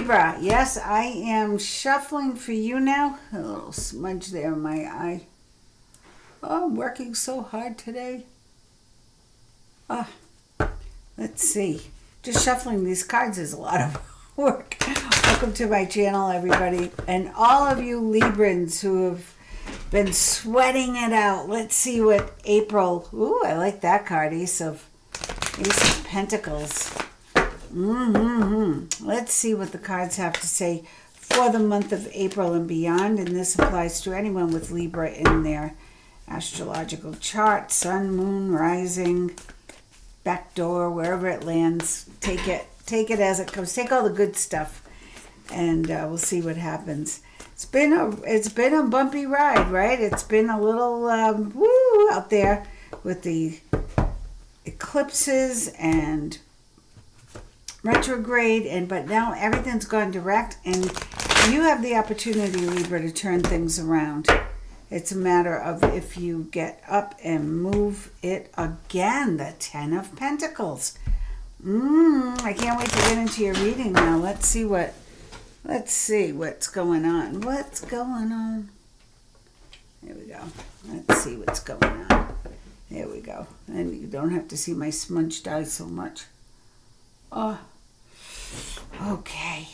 Libra, yes, I am shuffling for you now. A little smudge there in my eye. Oh, I'm working so hard today. Ah, let's see. Just shuffling these cards is a lot of work. Welcome to my channel, everybody. And all of you Librans who have been sweating it out. Let's see what April... Ooh, I like that card. Ace of Pentacles. Let's see what the cards have to say for the month of April and beyond. And this applies to anyone with Libra in their astrological chart. Sun, moon, rising, backdoor, wherever it lands. Take it as it comes. Take all the good stuff, and we'll see what happens. It's been a bumpy ride, right? It's been a little woo out there with the eclipses and retrograde, but now everything's gone direct, and you have the opportunity, Libra, to turn things around. It's a matter of if you get up and move it again. The Ten of Pentacles. I can't wait to get into your reading now. Let's see what's going on. What's going on? There we go. Let's see what's going on. There we go. And you don't have to see my smudged eye so much. Oh, okay.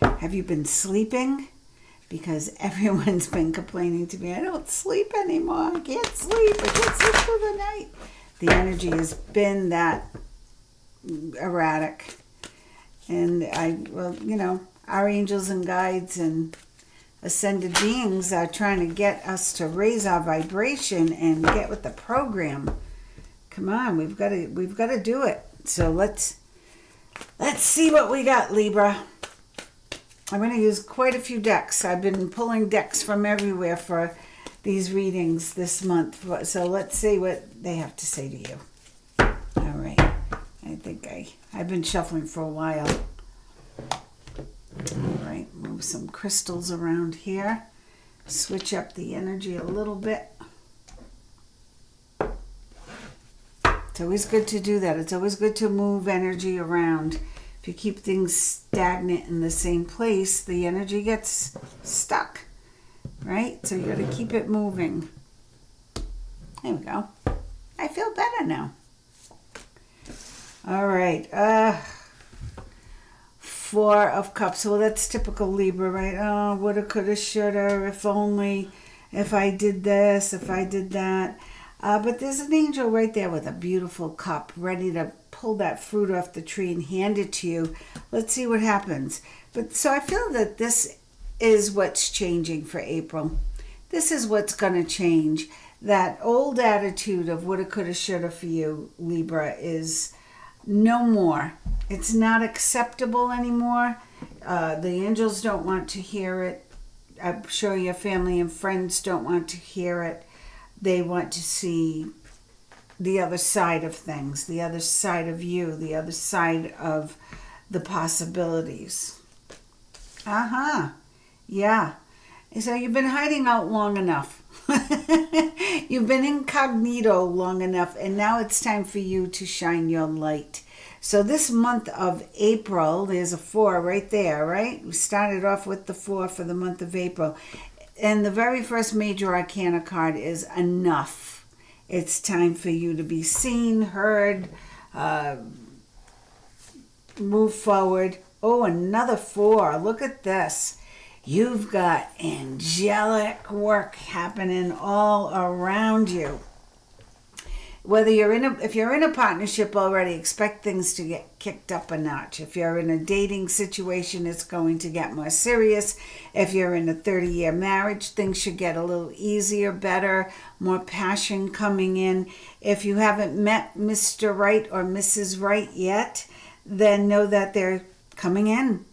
Have you been sleeping? Because everyone's been complaining to me, I don't sleep anymore. I can't sleep. I can't sleep through the night. The energy has been that erratic. And our angels and guides and ascended beings are trying to get us to raise our vibration and get with the program. Come on, we've got to do it. So let's see what we got, Libra. I'm going to use quite a few decks. I've been pulling decks from everywhere for these readings this month. So let's see what they have to say to you. All right. I think I've been shuffling for a while. All right. Move some crystals around here. Switch up the energy a little bit. It's always good to do that. It's always good to move energy around. If you keep things stagnant in the same place, the energy gets stuck, right? So you got to keep it moving. There we go. I feel better now. All right. Four of Cups. Well, that's typical Libra, right? Oh, woulda, coulda, shoulda, if only, if I did this, if I did that. But there's an angel right there with a beautiful cup ready to pull that fruit off the tree and hand it to you. Let's see what happens. So I feel that this is what's changing for April. This is what's going to change. That old attitude of woulda, coulda, shoulda for you, Libra, is no more. It's not acceptable anymore. The angels don't want to hear it. I'm sure your family and friends don't want to hear it. They want to see the other side of things, the other side of you, the other side of the possibilities. Yeah. So you've been hiding out long enough. You've been incognito long enough, and now it's time for you to shine your light. So this month of April, there's a 4 right there, right? We started off with the 4 for the month of April. And the very first major arcana card is enough. It's time for you to be seen, heard, move forward. Oh, another 4. Look at this. You've got angelic work happening all around you. Whether if you're in a partnership already, expect things to get kicked up a notch. If you're in a dating situation, it's going to get more serious. If you're in a 30-year marriage, things should get a little easier, better, more passion coming in. If you haven't met Mr. Right or Mrs. Right yet, then know that they're coming in.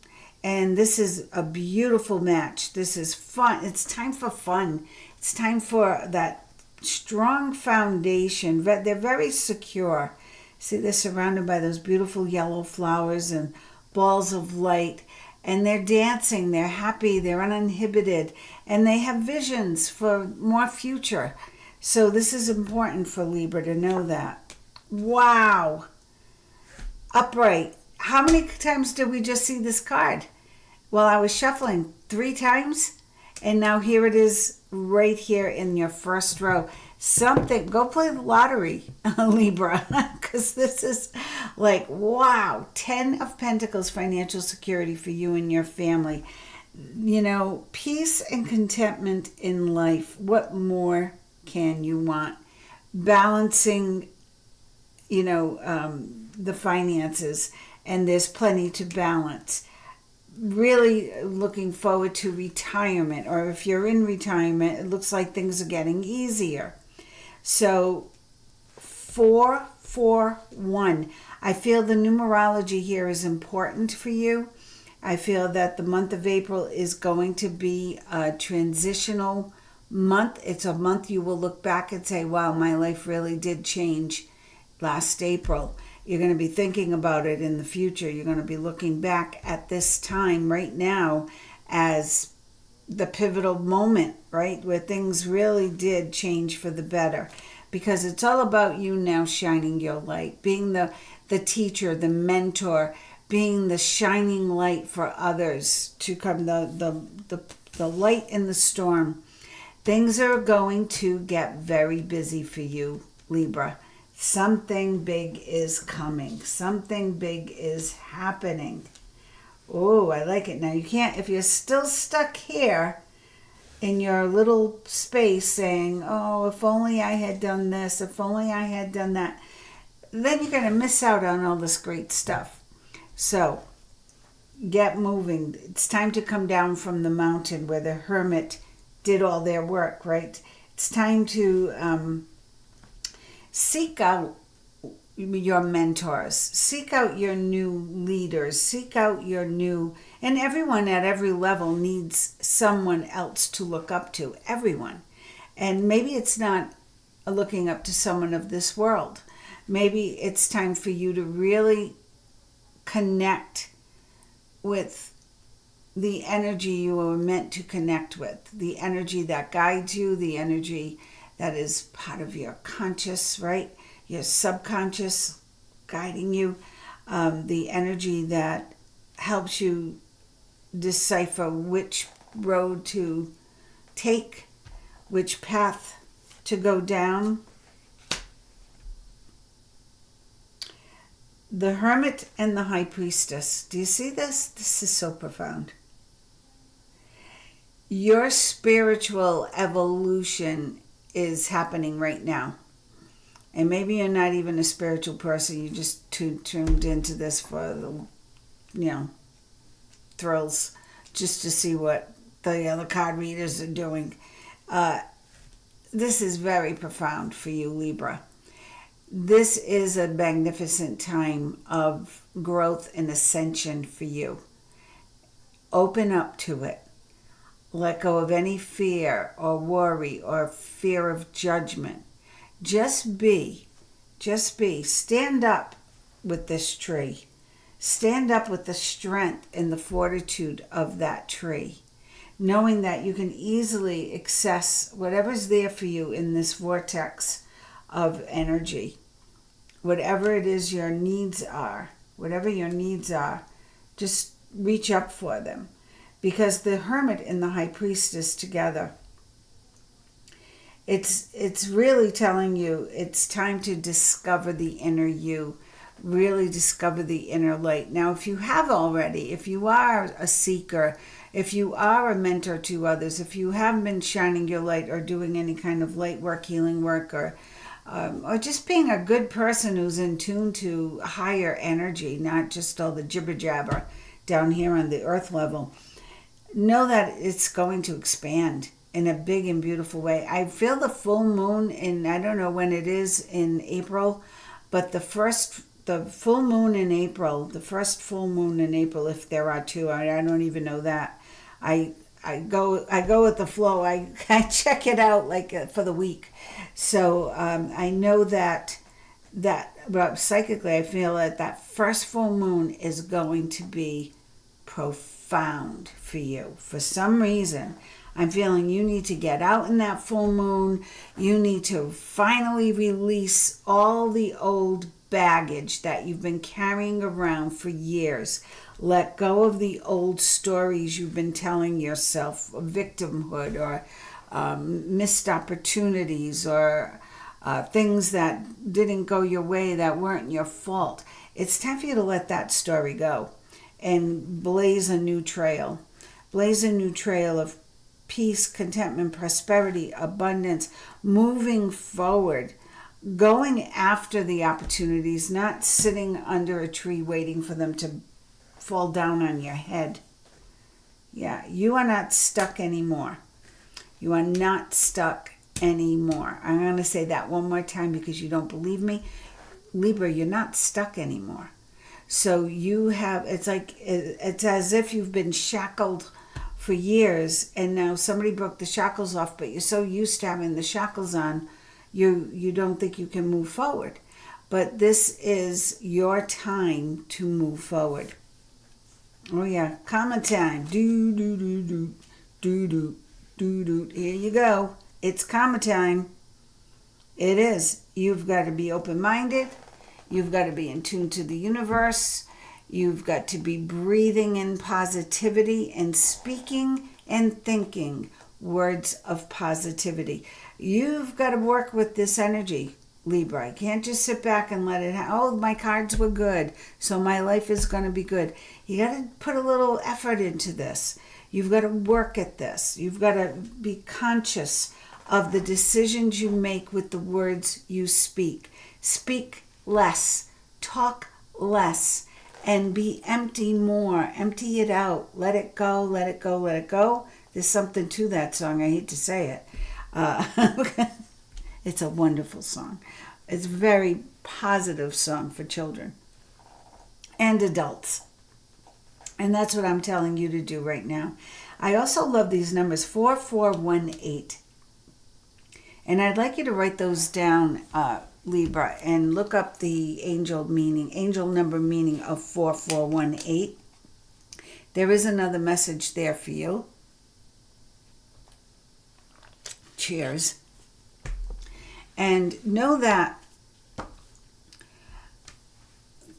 And this is a beautiful match. This is fun. It's time for fun. It's time for that strong foundation. They're very secure. See, they're surrounded by those beautiful yellow flowers and balls of light, and they're dancing, they're happy, they're uninhibited, and they have visions for more future. So this is important for Libra to know that. Wow. Upright. How many times did we just see this card? Well, I was shuffling 3 times, and now here it is right here in your first row. Something, go play the lottery, Libra, because this is like, wow, 10 of Pentacles, financial security for you and your family. You know, peace and contentment in life. What more can you want? Balancing, you know, the finances, and there's plenty to balance. Really looking forward to retirement, or if you're in retirement, it looks like things are getting easier. So 441. I feel the numerology here is important for you. I feel that the month of April is going to be a transitional month. It's a month you will look back and say, wow, my life really did change last April. You're going to be thinking about it in the future. You're going to be looking back at this time right now as the pivotal moment, right? Where things really did change for the better. Because it's all about you now shining your light, being the teacher, the mentor, being the shining light for others to come, the light in the storm. Things are going to get very busy for you, Libra. Something big is coming. Something big is happening. Oh, I like it. Now you can't, if you're still stuck here in your little space saying, oh, if only I had done this, if only I had done that, then you're going to miss out on all this great stuff. So get moving. It's time to come down from the mountain where the hermit did all their work, right? It's time to seek out your mentors, seek out your new leaders, seek out your new, and everyone at every level needs someone else to look up to, everyone. And maybe it's not looking up to someone of this world. Maybe it's time for you to really connect with the energy you were meant to connect with, the energy that guides you, the energy that is part of your conscious, right? Your subconscious guiding you, the energy that helps you decipher which road to take, which path to go down. The Hermit and the High Priestess. Do you see this? This is so profound. Your spiritual evolution is happening right now. And maybe you're not even a spiritual person. You just tuned into this for the, thrills, just to see what the other card readers are doing. This is very profound for you, Libra. This is a magnificent time of growth and ascension for you. Open up to it. Let go of any fear or worry or fear of judgment. Just be. Stand up with this tree. Stand up with the strength and the fortitude of that tree, knowing that you can easily access whatever's there for you in this vortex of energy. Whatever it is your needs are, just reach up for them. Because the Hermit and the High Priestess together, it's really telling you it's time to discover the inner you, really discover the inner light. Now, if you have already, if you are a seeker, if you are a mentor to others, if you have been shining your light or doing any kind of light work, healing work, or just being a good person who's in tune to higher energy, not just all the jibber jabber down here on the earth level, know that it's going to expand in a big and beautiful way. I feel the full moon in, I don't know when it is in April, but the first full moon in April, if there are two, I don't even know that. I go with the flow. I check it out like for the week. So I know that but psychically I feel that first full moon is going to be profound for you. For some reason, I'm feeling you need to get out in that full moon. You need to finally release all the old baggage that you've been carrying around for years. Let go of the old stories you've been telling yourself of victimhood or missed opportunities or things that didn't go your way that weren't your fault. It's time for you to let that story go and blaze a new trail. Blaze a new trail of peace, contentment, prosperity, abundance, moving forward, going after the opportunities, not sitting under a tree waiting for them to fall down on your head. Yeah, you are not stuck anymore. You are not stuck anymore. I'm going to say that one more time because you don't believe me. Libra, you're not stuck anymore. So you have, it's as if you've been shackled for years and now somebody broke the shackles off, but you're so used to having the shackles on, you don't think you can move forward. But this is your time to move forward. Oh yeah, karma time. Do, do, do, do, do, do, do, do. Here you go. It's karma time. It is. You've got to be open-minded. You've got to be in tune to the universe. You've got to be breathing in positivity and speaking and thinking words of positivity. You've got to work with this energy, Libra. You can't just sit back and let it oh, my cards were good, so my life is going to be good. You got to put a little effort into this. You've got to work at this. You've got to be conscious of the decisions you make with the words you speak. Speak less, talk less, and be empty more. Empty it out. Let it go, let it go, let it go. There's something to that song. I hate to say it. It's a wonderful song. It's a very positive song for children and adults. And that's what I'm telling you to do right now. I also love these numbers, 4418. And I'd like you to write those down, Libra, and look up the angel number meaning of 4418. There is another message there for you. Cheers. And know that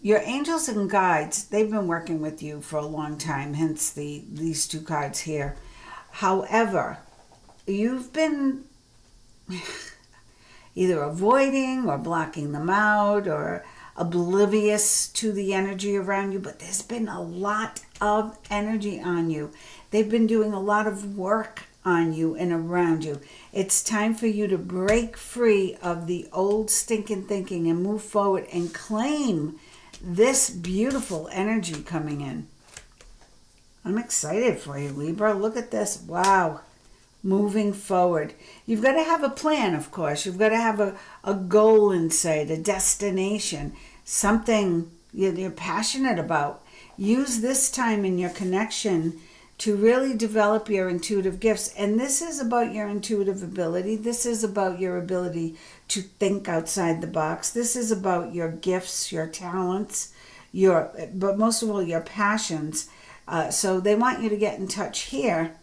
your angels and guides, they've been working with you for a long time, hence these two cards here. However, you've been either avoiding or blocking them out or oblivious to the energy around you, but there's been a lot of energy on you. They've been doing a lot of work on you and around you. It's time for you to break free of the old stinking thinking and move forward and claim this beautiful energy coming in. I'm excited for you, Libra. Look at this. Wow. Moving forward. You've got to have a plan, of course. You've got to have a goal in sight, a destination, something you're passionate about. Use this time in your connection to really develop your intuitive gifts. And this is about your intuitive ability. This is about your ability to think outside the box. This is about your gifts, your talents, but most of all, your passions. So they want you to get in touch here.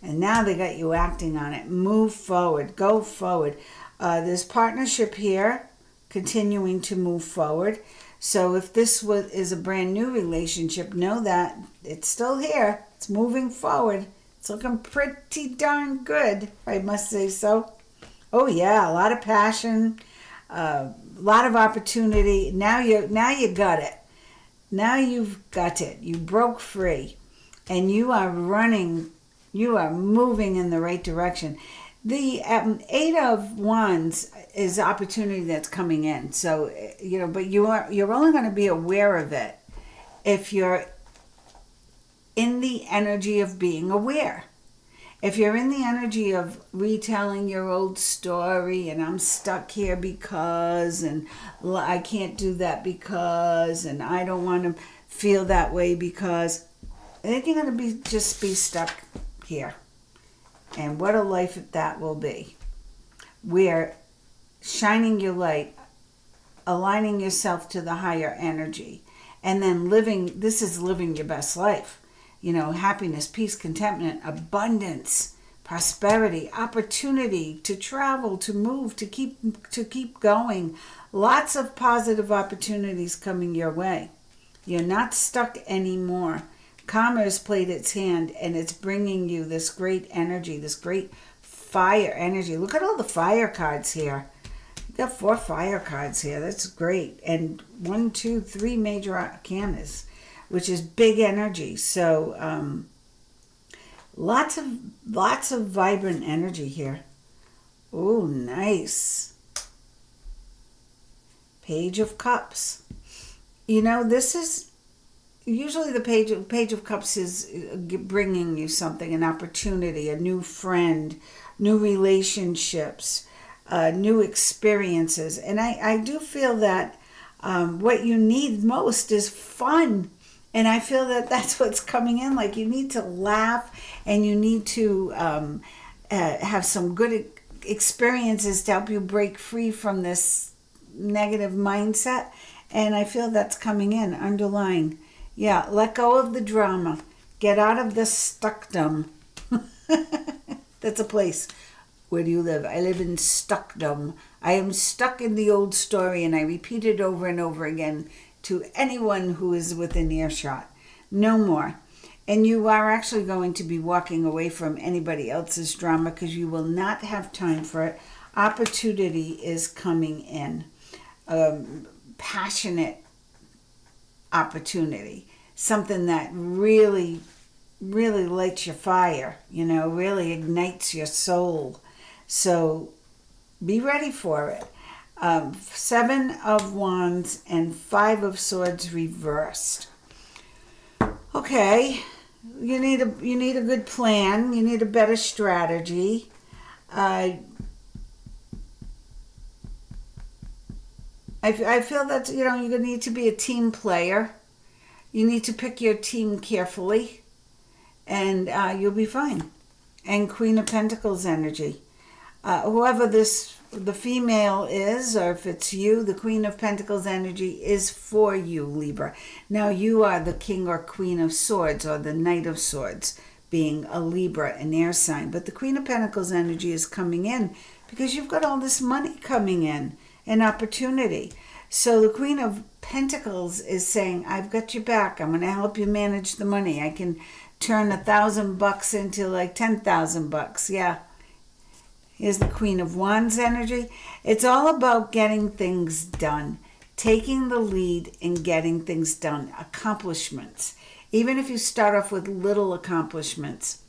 And now they got you acting on it. Move forward. Go forward. There's partnership here, continuing to move forward. So if this is a brand new relationship, know that it's still here. It's moving forward. It's looking pretty darn good, if I must say so. Oh yeah, a lot of passion, a lot of opportunity. Now you got it. Now you've got it. You broke free, and you are running. You are moving in the right direction. The 8 of Wands is opportunity that's coming in. So, but you're only going to be aware of it if you're in the energy of being aware. If you're in the energy of retelling your old story and I'm stuck here because, and I can't do that because, and I don't want to feel that way because, then you're going to just be stuck here. And what a life that will be. Where shining your light, aligning yourself to the higher energy, and then living your best life. Happiness, peace, contentment, abundance, prosperity, opportunity to travel, to move, to keep going, Lots of positive opportunities coming your way. You're not stuck anymore. Karma has played its hand, and it's bringing you this great energy, this great fire energy. Look at all the fire cards here. You got 4 fire cards here. That's great. And 1, 2, 3 major arcanas, which is big energy. So lots of vibrant energy here. Oh, nice. Page of Cups. You know, this is usually the Page of Cups is bringing you something, an opportunity, a new friend, new relationships, new experiences. And I do feel that what you need most is fun. And I feel that that's what's coming in. Like, you need to laugh, and you need to have some good experiences to help you break free from this negative mindset. And I feel that's coming in, underlying. Yeah, let go of the drama. Get out of the stuckdom. That's a place. Where do you live? I live in stuckdom. I am stuck in the old story, and I repeat it over and over again to anyone who is within earshot. No more. And you are actually going to be walking away from anybody else's drama because you will not have time for it. Opportunity is coming in. Passionate opportunity. Something that really, really lights your fire, you know, really ignites your soul. So be ready for it. 7 of Wands and 5 of Swords reversed. Okay, you need a good plan. You need a better strategy. I feel that, you know, you need to be a team player. You need to pick your team carefully, and you'll be fine. And Queen of Pentacles energy. Whoever the female is, or if it's you, the Queen of Pentacles energy is for you, Libra. Now, you are the King or Queen of Swords, or the Knight of Swords, being a Libra, an air sign. But the Queen of Pentacles energy is coming in because you've got all this money coming in, an opportunity. So the Queen of Pentacles is saying, I've got your back. I'm going to help you manage the money. I can turn $1,000 into like $10,000. Yeah. Here's the Queen of Wands energy. It's all about getting things done, taking the lead in getting things done, accomplishments. Even if you start off with little accomplishments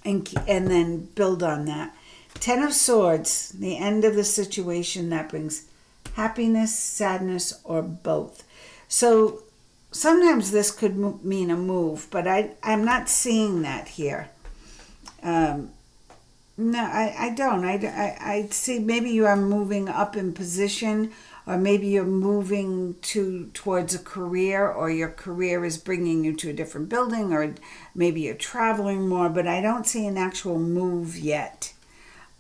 and then build on that. 10 of Swords, the end of the situation that brings happiness, sadness, or both. So sometimes this could mean a move, but I'm not seeing that here. No, I don't. I see maybe you are moving up in position, or maybe you're moving towards a career, or your career is bringing you to a different building, or maybe you're traveling more, but I don't see an actual move yet.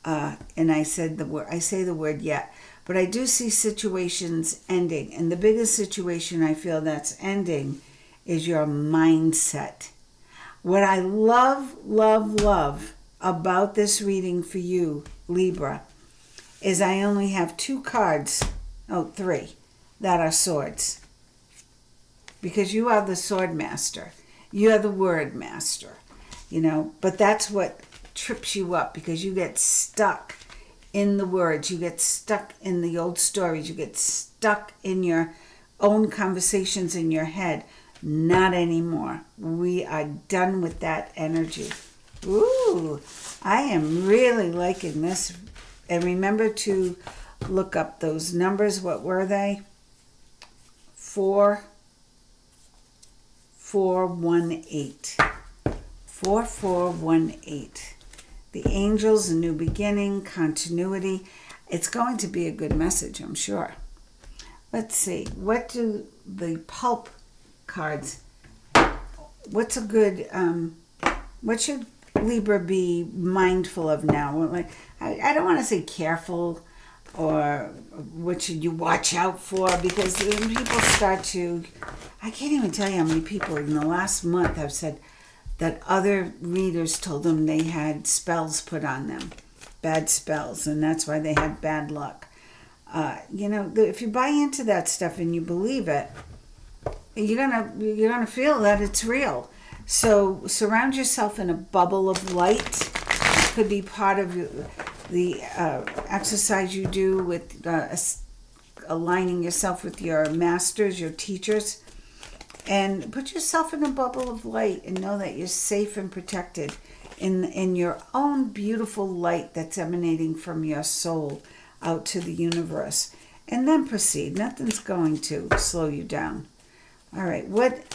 And I say the word yet. But I do see situations ending. And the biggest situation I feel that's ending is your mindset. What I love, love, love about this reading for you, Libra, is I only have 2 cards, 3, that are swords. Because you are the sword master. You are the word master. You know, but that's what trips you up, because you get stuck in the words. You get stuck in the old stories. You get stuck in your own conversations in your head. Not anymore. We are done with that energy. Ooh, I am really liking this. And remember to look up those numbers. What were they? 4418. 4418. The angels, a new beginning, continuity. It's going to be a good message, I'm sure. Let's see. What do the pulp cards, what's a good, what should Libra be mindful of now? I don't want to say careful, or what should you watch out for, because when people start to, I can't even tell you how many people in the last month have said that other readers told them they had spells put on them, bad spells, and that's why they had bad luck. If you buy into that stuff and you believe it, you're gonna feel that it's real. So surround yourself in a bubble of light. It could be part of the exercise you do with aligning yourself with your masters, your teachers, and put yourself in a bubble of light and know that you're safe and protected in your own beautiful light that's emanating from your soul out to the universe. And then proceed. Nothing's going to slow you down. All right, what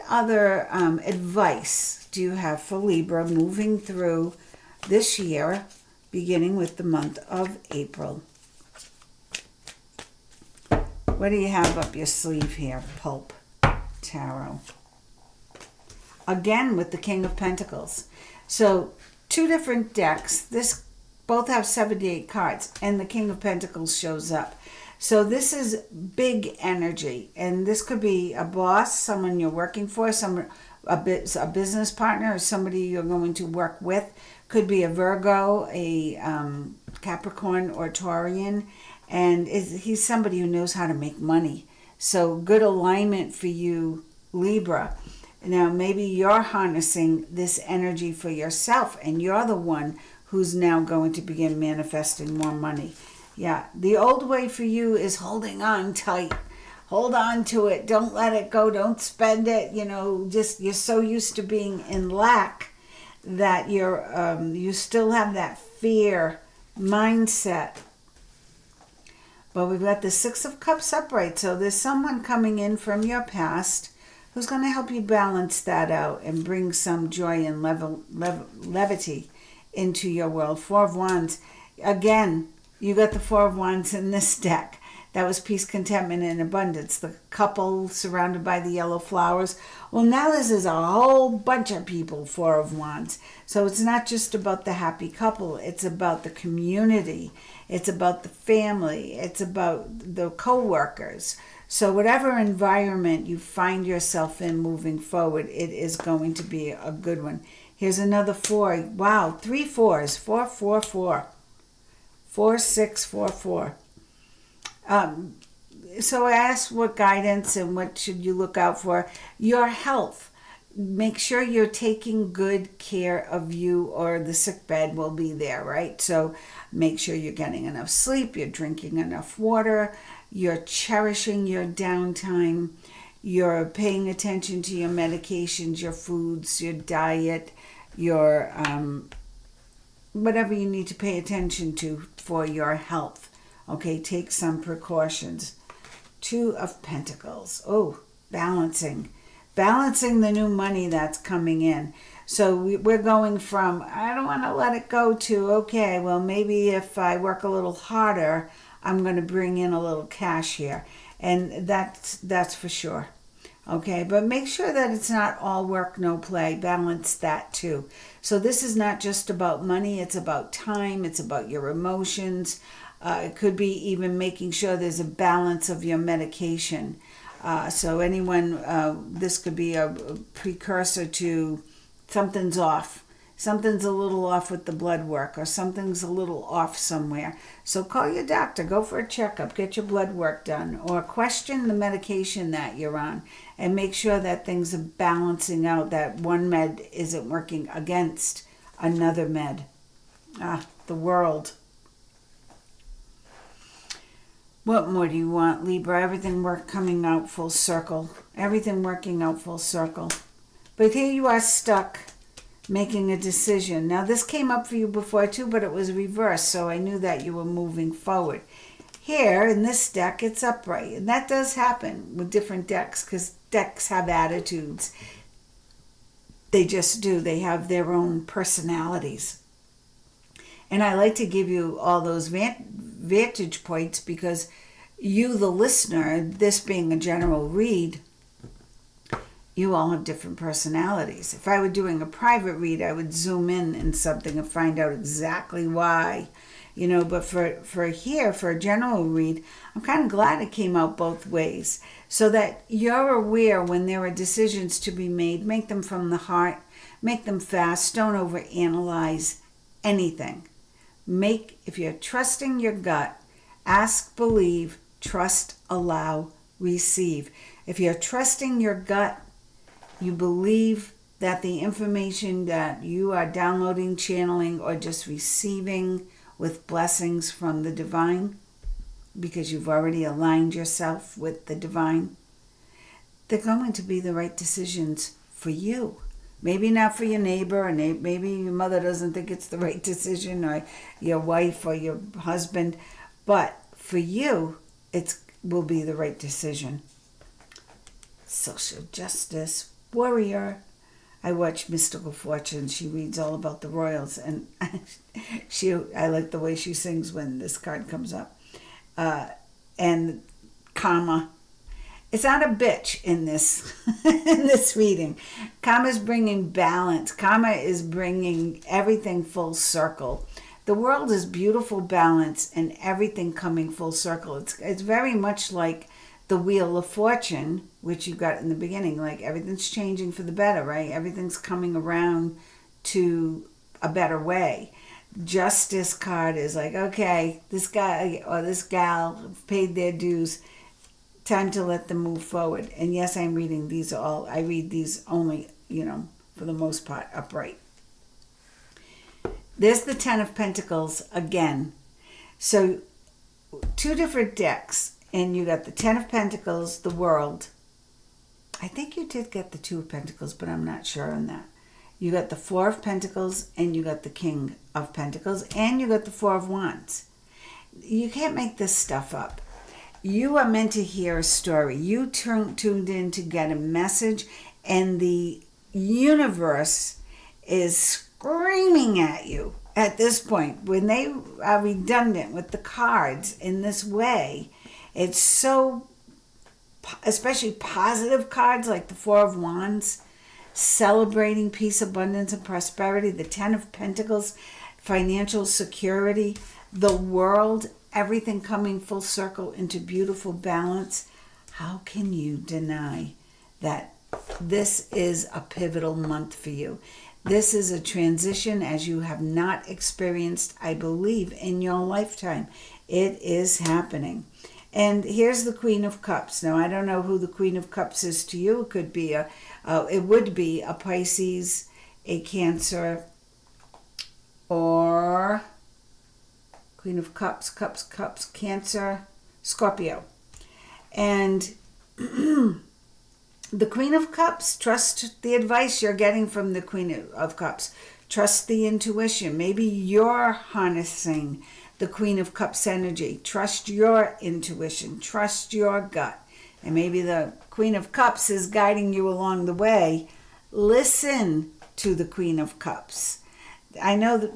other advice do you have for Libra moving through this year, beginning with the month of April? What do you have up your sleeve here, Pulp Tarot? Again, with the King of Pentacles. So, two different decks. Both have 78 cards, and the King of Pentacles shows up. So this is big energy, and this could be a boss, someone you're working for, a business partner, or somebody you're going to work with. Could be a Virgo, a Capricorn, or Taurian, and he's somebody who knows how to make money. So good alignment for you, Libra. Now maybe you're harnessing this energy for yourself, and you're the one who's now going to begin manifesting more money. Yeah, the old way for you is holding on tight. Hold on to it. Don't let it go. Don't spend it. You're so used to being in lack that you still have that fear mindset. But we've got the Six of Cups upright. So there's someone coming in from your past who's going to help you balance that out and bring some joy and levity into your world. Four of Wands. Again, you got the Four of Wands in this deck. That was peace, contentment, and abundance. The couple surrounded by the yellow flowers. Well, now this is a whole bunch of people, Four of Wands. So it's not just about the happy couple. It's about the community. It's about the family. It's about the co-workers. So whatever environment you find yourself in moving forward, it is going to be a good one. Here's another four. Wow, 3 4s. 4 4 4. 4 6 4 4. So I asked what guidance and what should you look out for. Your health. Make sure you're taking good care of you, or the sick bed will be there, right? So make sure you're getting enough sleep, you're drinking enough water, you're cherishing your downtime, you're paying attention to your medications, your foods, your diet, your whatever you need to pay attention to for your health. Okay, take some precautions. Two of Pentacles. Oh, balancing the new money that's coming in. So we're going from, I don't want to let it go, to, okay, well, maybe if I work a little harder, I'm going to bring in a little cash here. And that's for sure. Okay, but make sure that it's not all work, no play. Balance that too. So this is not just about money. It's about time. It's about your emotions. It could be even making sure there's a balance of your medication. So this could be a precursor to something's off. Something's a little off with the blood work, or something's a little off somewhere. So call your doctor, go for a checkup, get your blood work done, or question the medication that you're on and make sure that things are balancing out, that one med isn't working against another med. The world. What more do you want, Libra? Everything coming out full circle. Everything working out full circle. But here you are stuck making a decision. Now this came up for you before too, but it was reversed, so I knew that you were moving forward. Here in this deck, it's upright. And that does happen with different decks, because decks have attitudes. They just do. They have their own personalities. And I like to give you all those vantage points because you, the listener, this being a general read, you all have different personalities. If I were doing a private read, I would zoom in something and find out exactly why, but for a general read, I'm kind of glad it came out both ways, so that you're aware when there are decisions to be made. Make them from the heart, make them fast, don't overanalyze anything. If you're trusting your gut, Ask, believe, trust, allow, receive. If you're trusting your gut, you believe that the information that you are downloading, channeling, or just receiving with blessings from the divine, because you've already aligned yourself with the divine, they're going to be the right decisions for you. Maybe not for your neighbor, and maybe your mother doesn't think it's the right decision, or your wife or your husband, but for you, it will be the right decision. Social justice warrior. I watch Mystical Fortune. She reads all about the royals, and I like the way she sings when this card comes up. And karma. It's not a bitch in this in this reading. Karma is bringing balance. Karma is bringing everything full circle. The world is beautiful balance and everything coming full circle. It's very much like the Wheel of Fortune, which you got in the beginning. Like everything's changing for the better, right? Everything's coming around to a better way. Justice card is like, okay, this guy or this gal paid their dues. Time to let them move forward. And yes, I'm reading these all. I read these only, for the most part, upright. There's the Ten of Pentacles again. So 2 different decks. And you got the Ten of Pentacles, the World. I think you did get the 2 of Pentacles, but I'm not sure on that. You got the 4 of Pentacles, and you got the King of Pentacles, and you got the 4 of Wands. You can't make this stuff up. You are meant to hear a story. You tuned in to get a message, and the universe is screaming at you at this point. When they are redundant with the cards in this way, it's so, especially positive cards like the 4 of Wands, celebrating peace, abundance, and prosperity. The 10 of Pentacles, financial security. The World, everything coming full circle into beautiful balance. How can you deny that this is a pivotal month for you? This is a transition as you have not experienced, I believe, in your lifetime. It is happening. And here's the Queen of Cups. Now, I don't know who the Queen of Cups is to you. It could be it would be a Pisces, a Cancer, or Queen of Cups, Cancer, Scorpio. And the Queen of Cups, trust the advice you're getting from the Queen of Cups. Trust the intuition. Maybe you're harnessing the Queen of Cups energy. Trust your intuition. Trust your gut. And maybe the Queen of Cups is guiding you along the way. Listen to the Queen of Cups. I know that,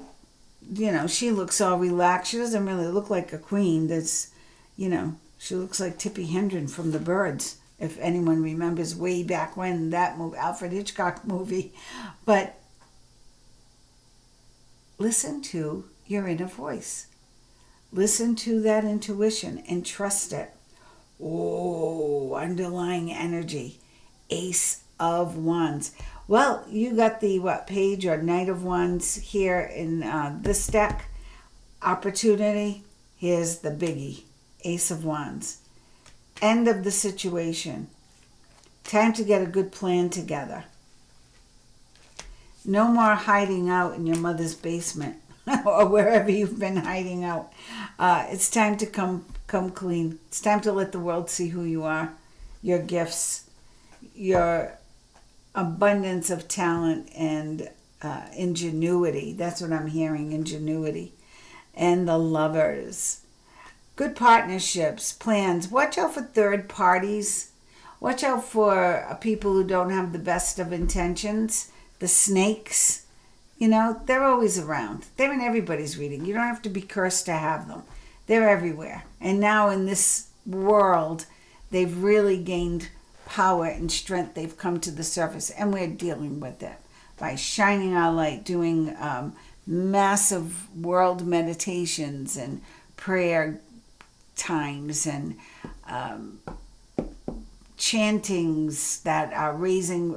she looks all relaxed. She doesn't really look like a queen. She looks like Tippi Hedren from The Birds, if anyone remembers way back when, that movie, Alfred Hitchcock movie. But listen to your inner voice. Listen to that intuition and trust it. Oh, underlying energy. Ace of Wands. Well, you got the Page or Knight of Wands here in this deck. Opportunity. Here's the biggie. Ace of Wands. End of the situation. Time to get a good plan together. No more hiding out in your mother's basement or wherever you've been hiding out. It's time to come clean. It's time to let the world see who you are, your gifts, your abundance of talent and ingenuity. That's what I'm hearing, ingenuity. And the Lovers. Good partnerships, plans. Watch out for third parties. Watch out for people who don't have the best of intentions. The snakes. They're always around. They're in everybody's reading. You don't have to be cursed to have them. They're everywhere. And now in this world, they've really gained power and strength. They've come to the surface, and we're dealing with it by shining our light, doing massive world meditations and prayer times and chantings that are raising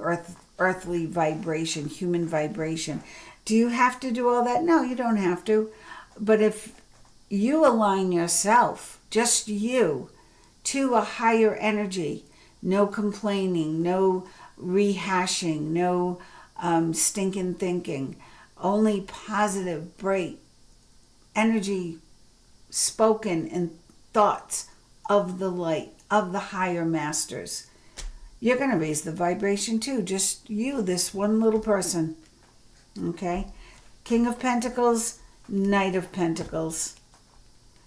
earthly vibration, human vibration. Do you have to do all that? No, you don't have to. But if you align yourself, just you, to a higher energy. No complaining, no rehashing, no stinking thinking. Only positive, bright energy spoken in thoughts of the light, of the higher masters. You're going to raise the vibration too, just you, this one little person. Okay? King of Pentacles, Knight of Pentacles.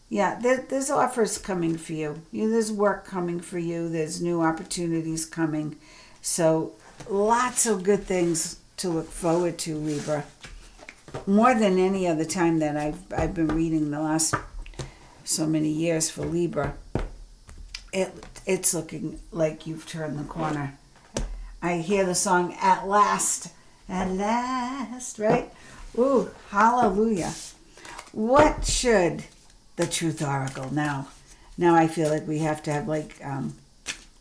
Yeah, there's offers coming for you. There's work coming for you. There's new opportunities coming. So lots of good things to look forward to, Libra. More than any other time that I've been reading the last so many years for Libra. It's looking like you've turned the corner. I hear the song At Last. At last, right? Ooh, hallelujah. What should the Truth Oracle now I feel like we have to have like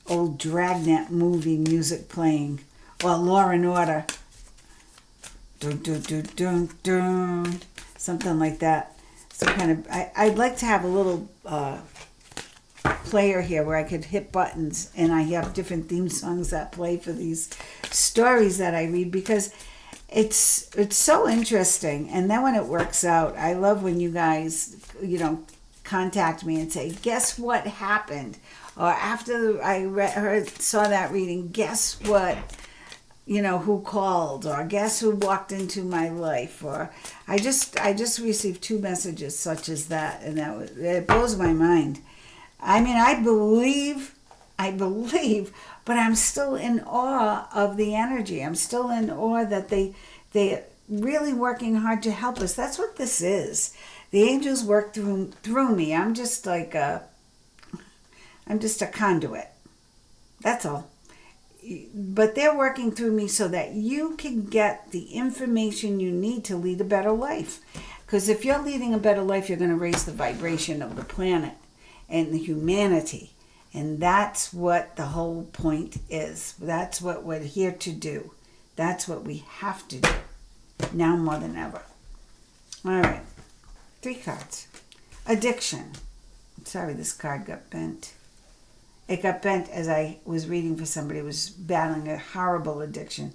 old Dragnet movie music playing, or Law and Order, dun, dun, dun, dun, dun. Something like that. Some kind of I'd like to have a little player here where I could hit buttons and I have different theme songs that play for these stories that I read, because it's so interesting. And then when it works out, I love when you guys, contact me and say, guess what happened? Or after I saw that reading, guess what, who called, or guess who walked into my life. Or I just received 2 messages such as that, and it blows my mind. I mean, I believe, but I'm still in awe of the energy. I'm still in awe that they're really working hard to help us. That's what this is. The angels work through me. I'm just like I'm just a conduit. That's all. But they're working through me so that you can get the information you need to lead a better life. Because if you're leading a better life, you're going to raise the vibration of the planet and the humanity. And that's what the whole point is. That's what we're here to do. That's what we have to do. Now more than ever. All right. 3 cards. Addiction. Sorry, this card got bent. It got bent as I was reading for somebody who was battling a horrible addiction.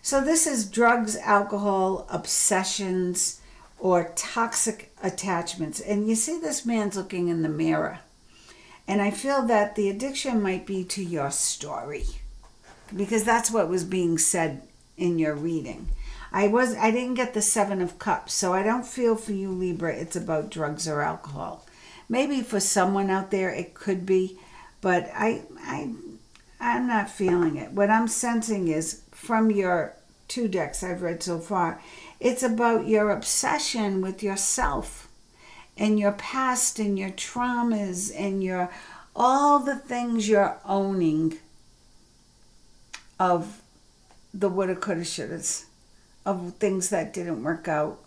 So this is drugs, alcohol, obsessions, or toxic attachments. And you see this man's looking in the mirror. And I feel that the addiction might be to your story, because that's what was being said in your reading. I didn't get the 7 of Cups, so I don't feel for you, Libra, it's about drugs or alcohol. Maybe for someone out there it could be, but I'm not feeling it. What I'm sensing is, from your 2 decks I've read so far, it's about your obsession with yourself and your past and your traumas and all the things you're owning of the woulda, coulda, shouldas, of things that didn't work out,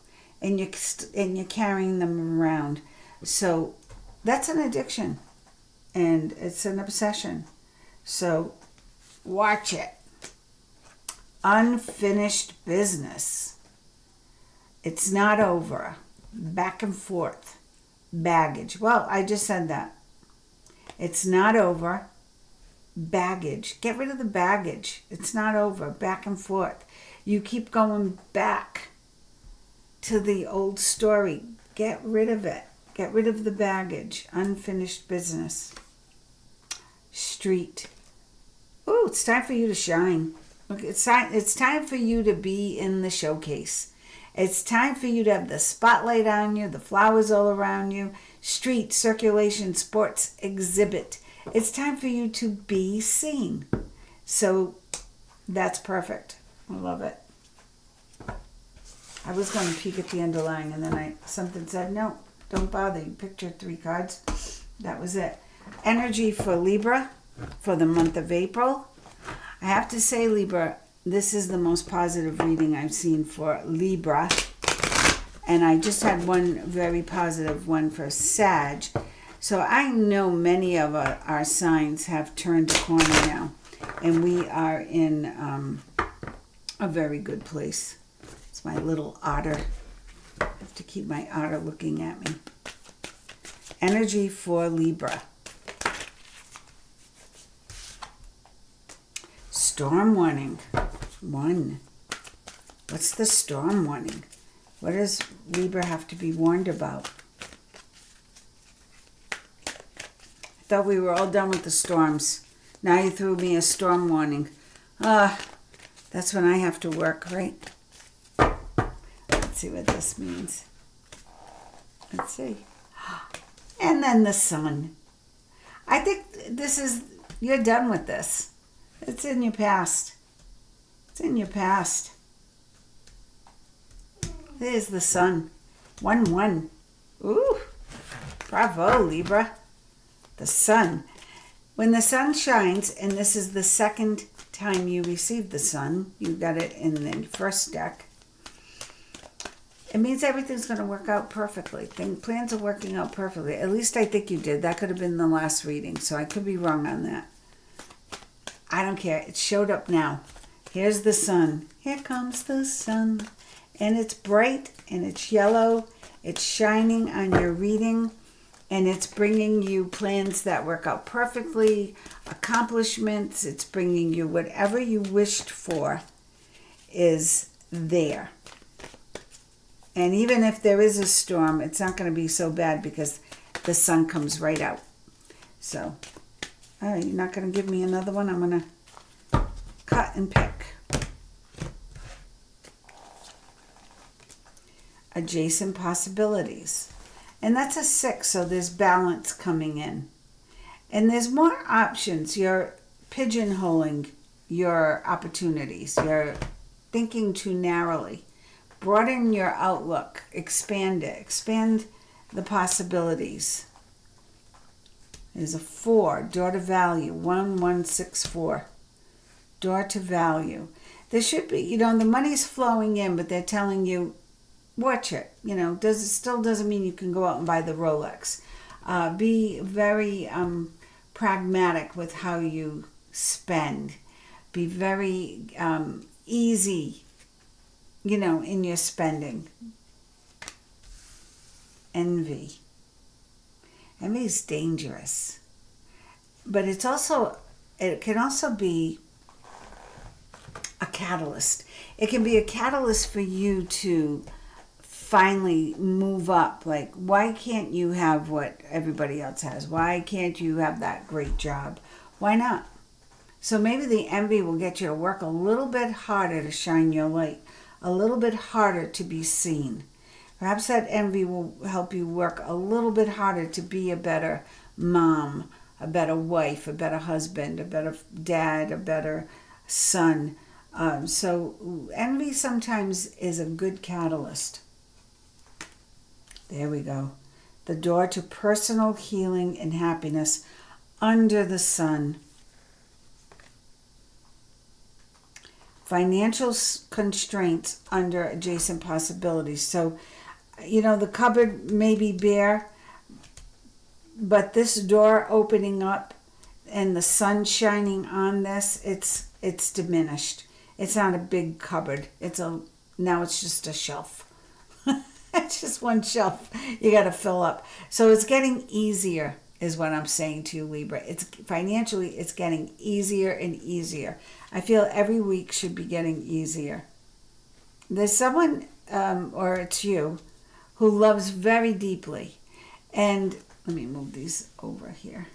and you're carrying them around. So that's an addiction, and it's an obsession. So watch it. Unfinished business. It's not over. Back and forth. Baggage. Well, I just said that. It's not over. Baggage. Get rid of the baggage. It's not over. Back and forth. You keep going back to the old story. Get rid of it. Get rid of the baggage. Unfinished business. Street. Ooh, it's time for you to shine. Look, it's time for you to be in the showcase. It's time for you to have the spotlight on you, the flowers all around you. Street, circulation, sports, exhibit. It's time for you to be seen. So that's perfect. I love it. I was going to peek at the underlying, and then something said, no, don't bother. You picked your 3 cards. That was it. Energy for Libra for the month of April. I have to say, Libra, this is the most positive reading I've seen for Libra. And I just had one very positive one for Sag. So I know many of our signs have turned a corner now. And we are in a very good place. It's my little otter. I have to keep my otter looking at me. Energy for Libra. Storm warning. 1. What's the storm warning? What does Libra have to be warned about? I thought we were all done with the storms. Now you threw me a storm warning. That's when I have to work, right? Let's see what this means. Let's see. And then the sun. I think you're done with this. It's in your past. It's in your past. There's the sun. 1-1. Ooh. Bravo, Libra. The sun. When the sun shines, and this is the second time you received the sun, you got it in the first deck, it means everything's going to work out perfectly. Plans are working out perfectly. At least I think you did. That could have been the last reading, so I could be wrong on that. I don't care. It showed up now. Here's the sun. Here comes the sun. And it's bright, and it's yellow. It's shining on your reading, and it's bringing you plans that work out perfectly, accomplishments. It's bringing you whatever you wished for is there. And even if there is a storm, it's not going to be so bad because the sun comes right out. So, all right, you're not going to give me another one? I'm going to cut and pick. Adjacent possibilities. And that's a 6, so there's balance coming in. And there's more options. You're pigeonholing your opportunities. You're thinking too narrowly. Broaden your outlook. Expand it. Expand the possibilities. There's a 4. Door to value. 1164. Door to value. There should be, the money's flowing in, but they're telling you, watch it. It still doesn't mean you can go out and buy the Rolex. Be very pragmatic with how you spend. Be very easy, in your spending. Envy. Envy is dangerous. But it can also be a catalyst. It can be a catalyst for you to finally move up. Like, why can't you have what everybody else has? Why can't you have that great job? Why not? So maybe the envy will get you to work a little bit harder to shine your light, a little bit harder to be seen. Perhaps that envy will help you work a little bit harder to be a better mom, a better wife, a better husband, a better dad, a better son. So envy sometimes is a good catalyst. There we go. The door to personal healing and happiness under the sun. Financial constraints under adjacent possibilities. So, the cupboard may be bare, but this door opening up and the sun shining on this, it's diminished. It's not a big cupboard. Now it's just a shelf. It's just one shelf you got to fill up. So it's getting easier is what I'm saying to you, Libra. Financially, it's getting easier and easier. I feel every week should be getting easier. There's someone, or it's you, who loves very deeply. And let me move these over here.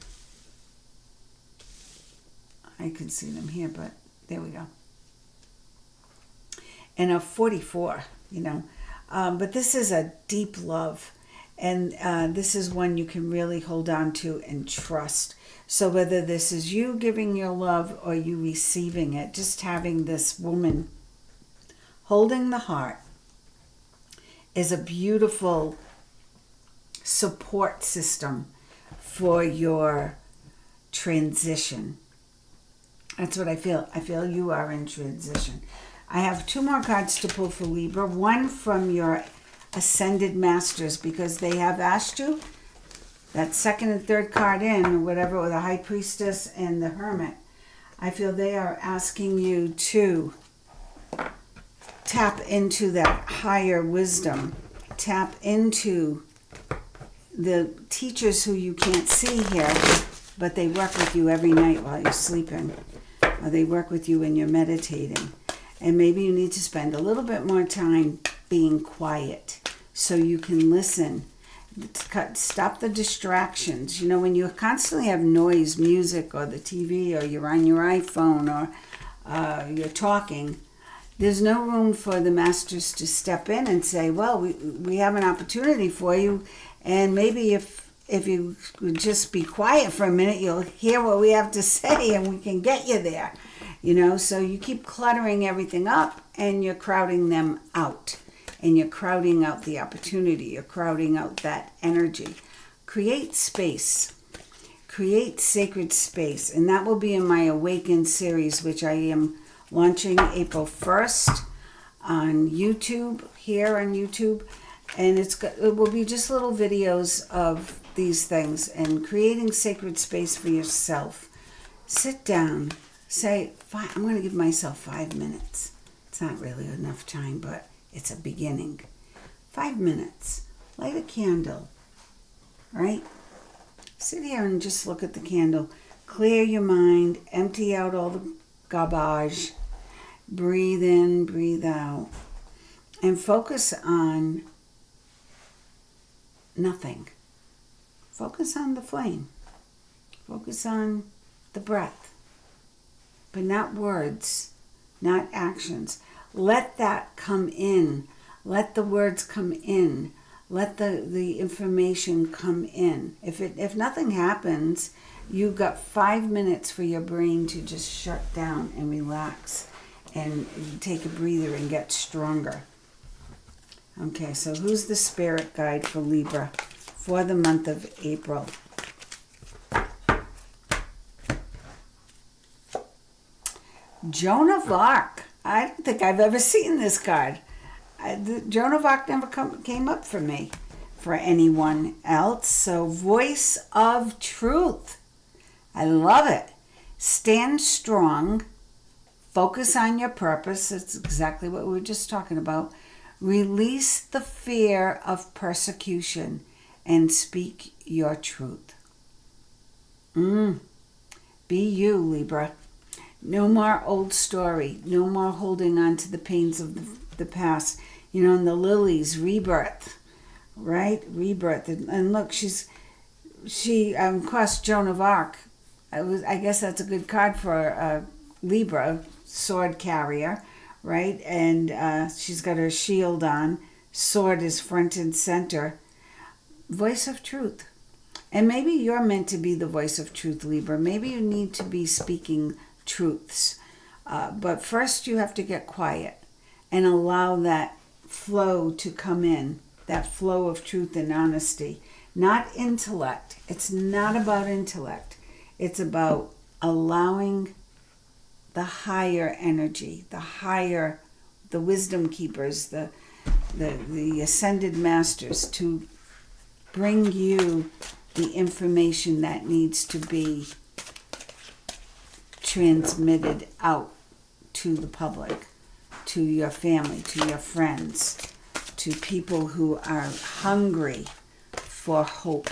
I can see them here, but there we go. And a 44, but this is a deep love. And this is one you can really hold on to and trust. So whether this is you giving your love or you receiving it, just having this woman holding the heart is a beautiful support system for your transition. That's what I feel. I feel you are in transition. I have 2 more cards to pull for Libra. One from your Ascended Masters, because they have asked you that second and third card in, or whatever, with the High Priestess and the Hermit. I feel they are asking you to tap into that higher wisdom. Tap into the teachers who you can't see here, but they work with you every night while you're sleeping, or they work with you when you're meditating. And maybe you need to spend a little bit more time being quiet so you can listen. Stop the distractions. You know, when you constantly have noise, music, or the TV, or you're on your iPhone, or you're talking, there's no room for the masters to step in and say, well, we have an opportunity for you, and maybe if you would just be quiet for a minute, you'll hear what we have to say and we can get you there. You know, so you keep cluttering everything up and you're crowding them out. And you're crowding out the opportunity. You're crowding out that energy. Create space. Create sacred space. And that will be in my Awaken series, which I am launching April 1st on YouTube, here on YouTube. And it will be just little videos of these things and creating sacred space for yourself. Sit down. Say, I'm going to give myself 5 minutes. It's not really enough time, but it's a beginning. 5 minutes. Light a candle. Right? Sit here and just look at the candle. Clear your mind. Empty out all the garbage. Breathe in, breathe out. And focus on nothing. Focus on the flame. Focus on the breath. But not words, not actions. Let that come in. Let the words come in. Let the information come in. If nothing happens, you've got 5 minutes for your brain to just shut down and relax and take a breather and get stronger. Okay, so who's the spirit guide for Libra for the month of April? Joan of Arc. I don't think I've ever seen this card. Joan of Arc never came up for me, for anyone else. So, voice of truth. I love it. Stand strong. Focus on your purpose. That's exactly what we were just talking about. Release the fear of persecution and speak your truth. Be you, Libra. No more old story. No more holding on to the pains of the past. You know, and the lilies, rebirth, right? Rebirth. And look, she crossed Joan of Arc. I guess that's a good card for Libra, sword carrier, right? And she's got her shield on. Sword is front and center. Voice of truth. And maybe you're meant to be the voice of truth, Libra. Maybe you need to be speaking truths. But first you have to get quiet and allow that flow to come in, that flow of truth and honesty. Not intellect. It's not about intellect. It's about allowing the higher energy, the wisdom keepers, the ascended masters to bring you the information that needs to be transmitted out to the public, to your family, to your friends, to people who are hungry for hope.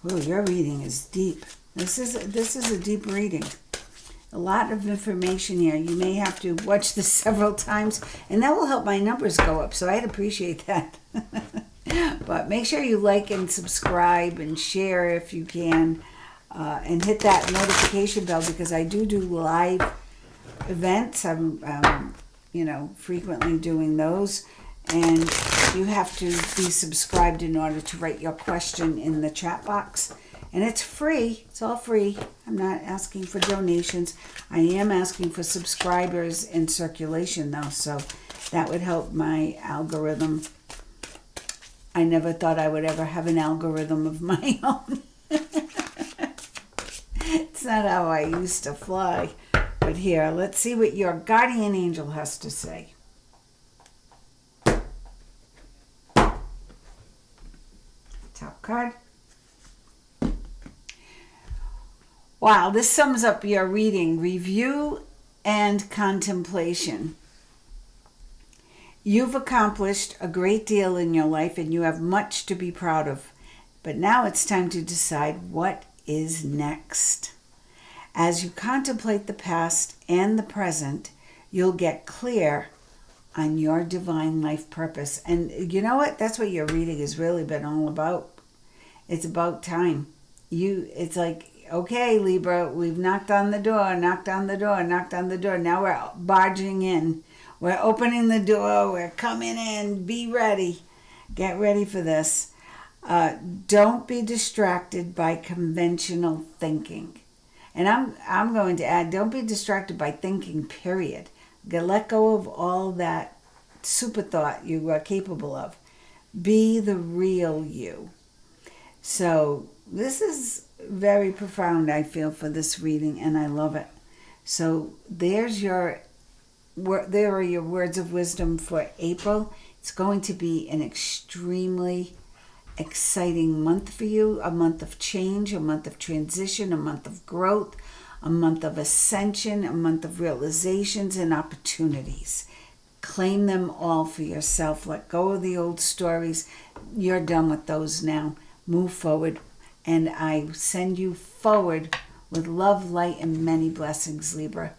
Oh, your reading is deep. This is a deep reading. A lot of information here. You may have to watch this several times, and that will help my numbers go up, so I'd appreciate that. But make sure you like and subscribe and share if you can, and hit that notification bell, because I do live events. I'm frequently doing those, and you have to be subscribed in order to write your question in the chat box. And it's free. It's all free. I'm not asking for donations. I am asking for subscribers in circulation, though, so that would help my algorithm. I never thought I would ever have an algorithm of my own. It's not how I used to fly. But here, let's see what your guardian angel has to say. Top card. Wow, this sums up your reading. Review and contemplation. You've accomplished a great deal in your life and you have much to be proud of. But now it's time to decide what is next. As you contemplate the past and the present, you'll get clear on your divine life purpose. And you know what? That's what your reading has really been all about. It's about time. It's like, okay, Libra, we've knocked on the door, knocked on the door, knocked on the door. Now we're barging in. We're opening the door. We're coming in. Be ready. Get ready for this. Don't be distracted by conventional thinking. And I'm going to add, don't be distracted by thinking, period. Let go of all that super thought you are capable of. Be the real you. So this is very profound, I feel, for this reading, and I love it. So there are your words of wisdom for April. It's going to be an extremely exciting month for you, a month of change, a month of transition, a month of growth, a month of ascension, a month of realizations and opportunities. Claim them all for yourself. Let go of the old stories. You're done with those now. Move forward. And I send you forward with love, light, and many blessings, Libra.